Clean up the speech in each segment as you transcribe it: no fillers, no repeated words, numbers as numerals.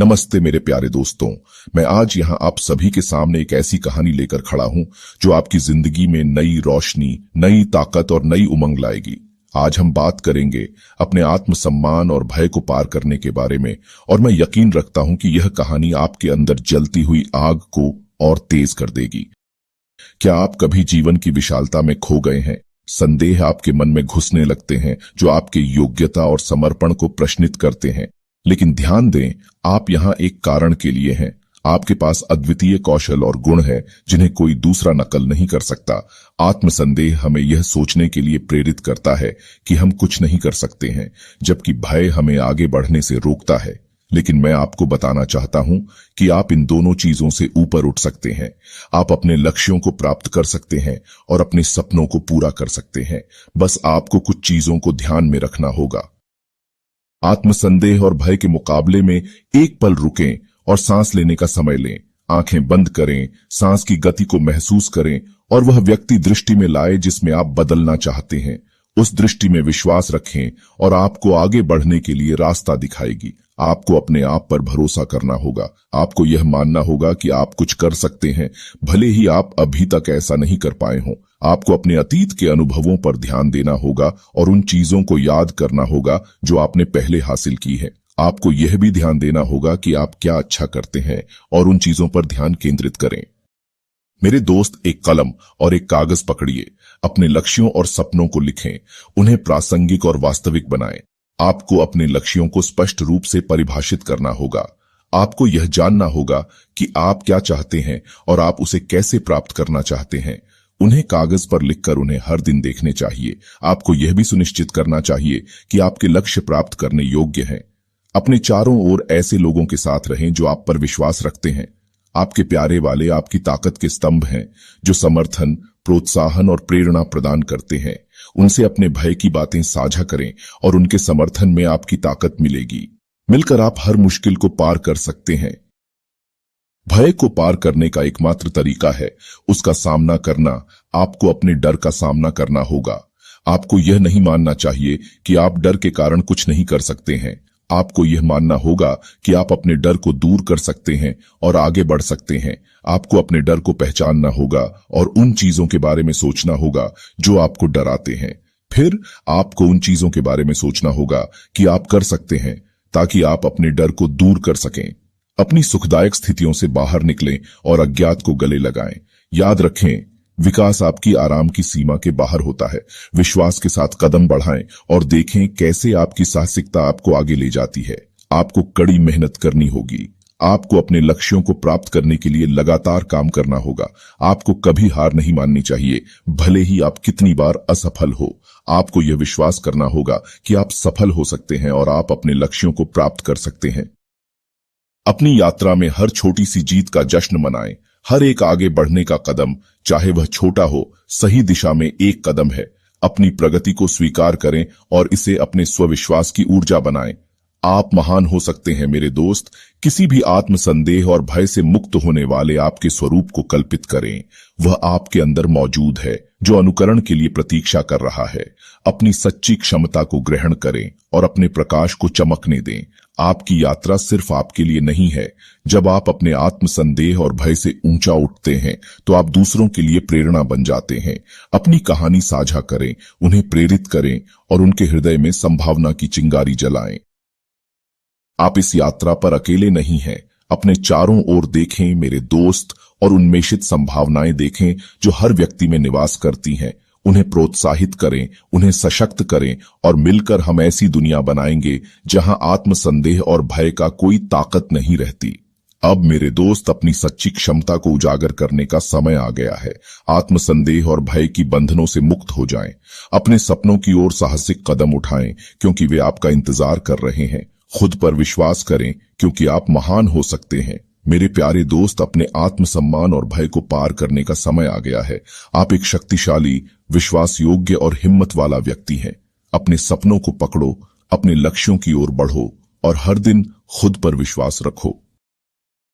नमस्ते मेरे प्यारे दोस्तों। मैं आज यहाँ आप सभी के सामने एक ऐसी कहानी लेकर खड़ा हूँ जो आपकी जिंदगी में नई रोशनी, नई ताकत और नई उमंग लाएगी। आज हम बात करेंगे अपने आत्मसम्मान और भय को पार करने के बारे में, और मैं यकीन रखता हूँ कि यह कहानी आपके अंदर जलती हुई आग को और तेज कर देगी। क्या आप कभी जीवन की विशालता में खो गए हैं? संदेह आपके मन में घुसने लगते हैं जो आपकी योग्यता और समर्पण को प्रश्नित करते हैं। लेकिन ध्यान दें, आप यहाँ एक कारण के लिए हैं। आपके पास अद्वितीय कौशल और गुण है जिन्हें कोई दूसरा नकल नहीं कर सकता। आत्मसंदेह हमें यह सोचने के लिए प्रेरित करता है कि हम कुछ नहीं कर सकते हैं, जबकि भय हमें आगे बढ़ने से रोकता है। लेकिन मैं आपको बताना चाहता हूं कि आप इन दोनों चीजों से ऊपर उठ सकते हैं। आप अपने लक्ष्यों को प्राप्त कर सकते हैं और अपने सपनों को पूरा कर सकते हैं। बस आपको कुछ चीजों को ध्यान में रखना होगा। आत्मसंदेह और भय के मुकाबले में एक पल रुकें और सांस लेने का समय लें। आंखें बंद करें, सांस की गति को महसूस करें और वह व्यक्ति दृष्टि में लाए जिसमें आप बदलना चाहते हैं। उस दृष्टि में विश्वास रखें और आपको आगे बढ़ने के लिए रास्ता दिखाएगी। आपको अपने आप पर भरोसा करना होगा। आपको यह मानना होगा कि आप कुछ कर सकते हैं, भले ही आप अभी तक ऐसा नहीं कर पाए हों। आपको अपने अतीत के अनुभवों पर ध्यान देना होगा और उन चीजों को याद करना होगा जो आपने पहले हासिल की है। आपको यह भी ध्यान देना होगा कि आप क्या अच्छा करते हैं और उन चीजों पर ध्यान केंद्रित करें। मेरे दोस्त, एक कलम और एक कागज पकड़िए। अपने लक्ष्यों और सपनों को लिखें, उन्हें प्रासंगिक और वास्तविक बनाएं। आपको अपने लक्ष्यों को स्पष्ट रूप से परिभाषित करना होगा। आपको यह जानना होगा कि आप क्या चाहते हैं और आप उसे कैसे प्राप्त करना चाहते हैं। उन्हें कागज पर लिखकर उन्हें हर दिन देखने चाहिए। आपको यह भी सुनिश्चित करना चाहिए कि आपके लक्ष्य प्राप्त करने योग्य हैं। अपने चारों ओर ऐसे लोगों के साथ रहें जो आप पर विश्वास रखते हैं। आपके प्यारे वाले आपकी ताकत के स्तंभ हैं, जो समर्थन, प्रोत्साहन और प्रेरणा प्रदान करते हैं। उनसे अपने भय की बातें साझा करें और उनके समर्थन में आपकी ताकत मिलेगी। मिलकर आप हर मुश्किल को पार कर सकते हैं। भय को पार करने का एकमात्र तरीका है उसका सामना करना। आपको अपने डर का सामना करना होगा। आपको यह नहीं मानना चाहिए कि आप डर के कारण कुछ नहीं कर सकते हैं। आपको यह मानना होगा कि आप अपने डर को दूर कर सकते हैं और आगे बढ़ सकते हैं। आपको अपने डर को पहचानना होगा और उन चीजों के बारे में सोचना होगा जो आपको डराते हैं। फिर आपको उन चीजों के बारे में सोचना होगा कि आप कर सकते हैं, ताकि आप अपने डर को दूर कर सकें। अपनी सुखदायक स्थितियों से बाहर निकलें और अज्ञात को गले लगाएं। याद रखें, विकास आपकी आराम की सीमा के बाहर होता है। विश्वास के साथ कदम बढ़ाएं और देखें कैसे आपकी साहसिकता आपको आगे ले जाती है। आपको कड़ी मेहनत करनी होगी। आपको अपने लक्ष्यों को प्राप्त करने के लिए लगातार काम करना होगा। आपको कभी हार नहीं माननी चाहिए, भले ही आप कितनी बार असफल हो। आपको यह विश्वास करना होगा कि आप सफल हो सकते हैं और आप अपने लक्ष्यों को प्राप्त कर सकते हैं। अपनी यात्रा में हर छोटी सी जीत का जश्न मनाएं। हर एक आगे बढ़ने का कदम, चाहे वह छोटा हो, सही दिशा में एक कदम है। अपनी प्रगति को स्वीकार करें और इसे अपने स्वविश्वास की ऊर्जा बनाएं। आप महान हो सकते हैं मेरे दोस्त। किसी भी आत्मसंदेह और भय से मुक्त होने वाले आपके स्वरूप को कल्पित करें। वह आपके अंदर मौजूद है, जो अनुकरण के लिए प्रतीक्षा कर रहा है। अपनी सच्ची क्षमता को ग्रहण करें और अपने प्रकाश को चमकने दें। आपकी यात्रा सिर्फ आपके लिए नहीं है। जब आप अपने आत्मसंदेह और भय से ऊंचा उठते हैं तो आप दूसरों के लिए प्रेरणा बन जाते हैं। अपनी कहानी साझा करें, उन्हें प्रेरित करें और उनके हृदय में संभावना की चिंगारी जलाएं। आप इस यात्रा पर अकेले नहीं हैं। अपने चारों ओर देखें मेरे दोस्त, और उन्मेषित संभावनाएं देखें जो हर व्यक्ति में निवास करती हैं। उन्हें प्रोत्साहित करें, उन्हें सशक्त करें और मिलकर हम ऐसी दुनिया बनाएंगे जहां आत्मसंदेह और भय का कोई ताकत नहीं रहती। अब मेरे दोस्त, अपनी सच्ची क्षमता को उजागर करने का समय आ गया है। आत्मसंदेह और भय की बंधनों से मुक्त हो जाएं। अपने सपनों की ओर साहसिक कदम उठाएं, क्योंकि वे आपका इंतजार कर रहे हैं। खुद पर विश्वास करें, क्योंकि आप महान हो सकते हैं। मेरे प्यारे दोस्त, अपने आत्मसम्मान और भय को पार करने का समय आ गया है। आप एक शक्तिशाली, विश्वास योग्य और हिम्मत वाला व्यक्ति हैं। अपने सपनों को पकड़ो, अपने लक्ष्यों की ओर बढ़ो और हर दिन खुद पर विश्वास रखो।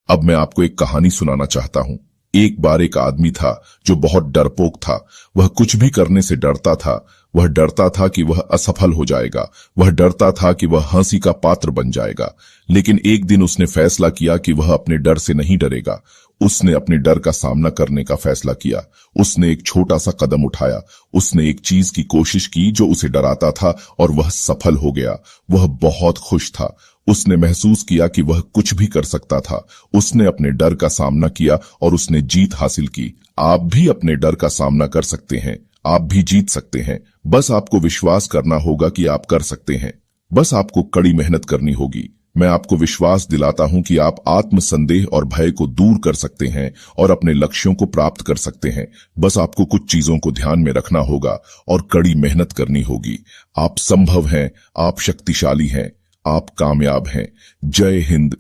अब मैं आपको एक कहानी सुनाना चाहता हूं। एक बार एक आदमी था जो बहुत डरपोक था। वह कुछ भी करने से डरता था। वह डरता था कि वह असफल हो जाएगा। वह डरता था कि वह हंसी का पात्र बन जाएगा। लेकिन एक दिन उसने फैसला किया कि वह अपने डर से नहीं डरेगा। उसने अपने डर का सामना करने का फैसला किया। उसने एक छोटा सा कदम उठाया। उसने एक चीज की कोशिश की जो उसे डराता था और वह सफल हो गया। वह बहुत खुश था। उसने महसूस किया कि वह कुछ भी कर सकता था। उसने अपने डर का सामना किया और उसने जीत हासिल की। आप भी अपने डर का सामना कर सकते हैं। आप भी जीत सकते हैं। बस आपको विश्वास करना होगा कि आप कर सकते हैं। बस आपको कड़ी मेहनत करनी होगी। मैं आपको विश्वास दिलाता हूं कि आप आत्मसंदेह और भय को दूर कर सकते हैं और अपने लक्ष्यों को प्राप्त कर सकते हैं। बस आपको कुछ चीजों को ध्यान में रखना होगा और कड़ी मेहनत करनी होगी। आप संभव हैं। आप शक्तिशाली हैं। आप कामयाब हैं। जय हिंद।